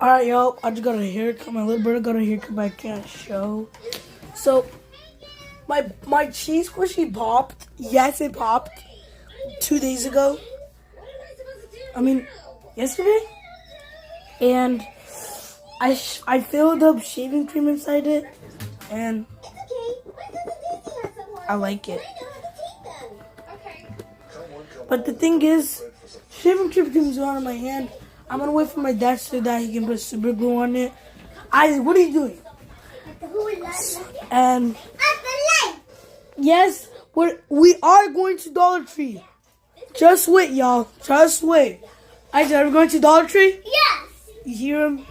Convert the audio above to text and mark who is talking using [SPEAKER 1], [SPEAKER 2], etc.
[SPEAKER 1] Alright, y'all, I just got a haircut. My little brother got a haircut, but I can't show. So, my cheese squishy popped. Yes, it popped 2 days ago. I mean, yesterday. And I filled up shaving cream inside it, and I like it. But the thing is, shaving cream comes out of my hand. I'm gonna wait for my dad so that he can put super glue on it. Isaac, what are you doing? And yes, we are going to Dollar Tree. Just wait, y'all. Just wait. Isaac, are we going to Dollar Tree?
[SPEAKER 2] Yes.
[SPEAKER 1] You hear him?